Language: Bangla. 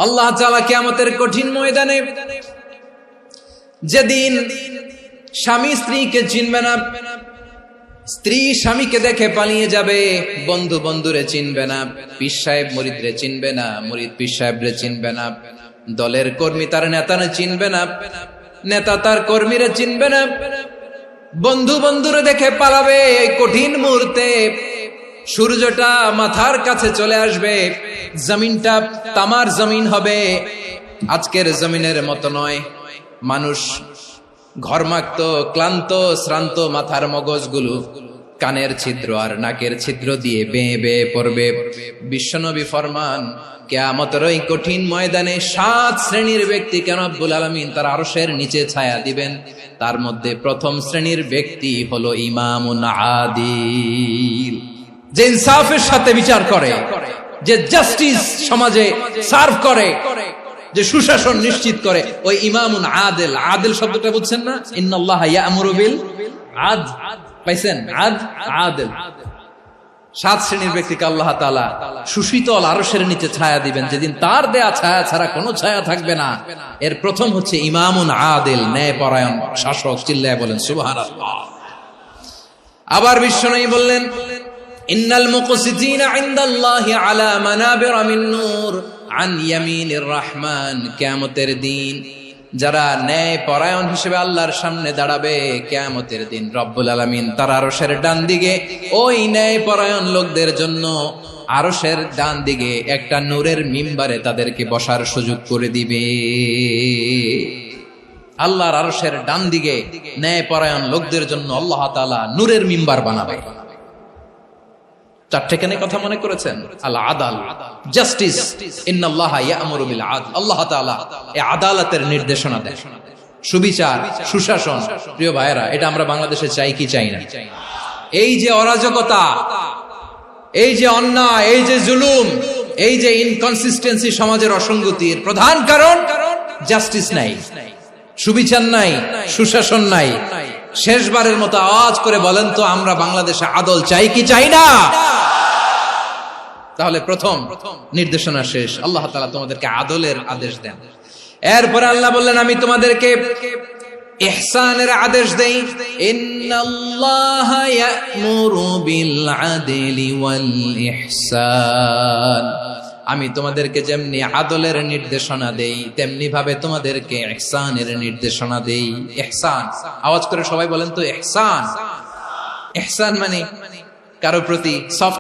আল্লাহ তাআলা কিয়ামতের কঠিন ময়দানে যেদিন স্বামী স্ত্রীকে চিনবে না, স্ত্রী স্বামীকে দেখে পালিয়ে যাবে, বন্ধু বন্ধুরে চিনবে না, পীর সাহেব মুরিদরে চিনবে না, মুরিদ পীর সাহেবরে চিনবে না, দলের কর্মী তার নেতারে চিনবে না, নেতা তার কর্মীরে চিনবে না, বন্ধু বন্ধুরে দেখে পালাবে। এই কঠিন মুহূর্তে সূর্যটা মাথার কাছে চলে আসবে, জমিনটা তামার জমিন হবে, আজকের জমিনের মতো নয়। মানুষ ঘর্মাক্ত, ক্লান্ত, শ্রান্ত মাথার মগজগুলো কানের ছিদ্র আর নাকের ছিদ্র দিয়ে বেয়ে বেয়ে পড়বে। বিশ্বনবী ফরমান, কিয়ামতের ওই কঠিন ময়দানে 7 শ্রেণীর ব্যক্তিকে রব্বুল আলামিন তার আরশের নিচে ছায়া দিবেন। তার মধ্যে প্রথম শ্রেণীর ব্যক্তি হলো ইমামুন আদিল, যে ইনসাফের সাথে বিচার করে, যে জাস্টিস সমাজে সার্ভ করে, যে সুশাসন নিশ্চিত করে, ওই ইমামুন আদিল। আদিল শব্দটা বুঝছেন না? ইন্নাল্লাহা ইয়া'মুরু বিল আদল, পাইছেন? আদিল। 7 শ্রেণীর ব্যক্তিকে আল্লাহ তাআলা সুশীতল আরশের নিচে ছায়া দিবেন, যেদিন তার দেয়া ছায়া ছাড়া কোনো ছায়া থাকবে না। এর প্রথম হচ্ছে ইমামুন আদিল, ন্যায়পরায়ণ শাসক। চিল্লায় বলেন সুবহানাল্লাহ। আবার বিশ্বনবী বললেন, ইন্নাল মুকসিতিনা ইনদাল্লাহি আলা মানাবিরা মিন নূর আন ইয়ামিনির রহমান। কিয়ামতের দিন যারা ন্যায় পরায়ণ হিসেবে আল্লাহর সামনে দাঁড়াবে, কিয়ামতের দিন রব্বুল আলামিন তার আরশের ডান দিকে ওই ন্যায় পরায়ণ লোকদের জন্য আরশের ডান দিকে একটা নূরের মিম্বারে তাদেরকে বসার সুযোগ করে দিবে। আল্লাহর আরশের ডান দিকে ন্যায় পরায়ণ লোকদের জন্য আল্লাহ তাআলা নূরের মিম্বার বানাবে। 4টে কেন কথা মনে করেছেন? আল আদাল, জাস্টিস। ইন্নাল্লাহা ইয়া'মুরু বিল আদল। আল্লাহ তাআলা এই আদালতের নির্দেশনা দেন, সুবিচার, সুশাসন। প্রিয় ভাইয়েরা, এটা আমরা বাংলাদেশে চাই কি চাই না? এই যে অরাজকতা, এই যে অন্যায়, এই যে জুলুম, এই যে ইনকনসিস্টেন্সি, সমাজের অসঙ্গতির প্রধান কারণ জাস্টিস নাই, সুবিচার নাই, সুশাসন নাই। শেষবারের মতো আওয়াজ করে বলেন তো, আমরা বাংলাদেশে আদল চাই কি চাই না? তাহলে প্রথম নির্দেশনা শেষ। আল্লাহ তাআলা তোমাদেরকে আদলের আদেশ দেন। এরপরে আল্লাহ বললেন, আমি তোমাদেরকে ইহসানের আদেশ দেই। ইন্নাল্লাহা ইয়া'মুরু বিল আদলি ওয়াল ইহসান। আমি তোমাদেরকে যেমনি আদলের নির্দেশনা দেই, তেমনি ভাবে তোমাদেরকে ইহসানের নির্দেশনা দেই। ইহসান, আওয়াজ করে সবাই বলেন তো ইহসান। ইহসান মানে কারো প্রতি সফট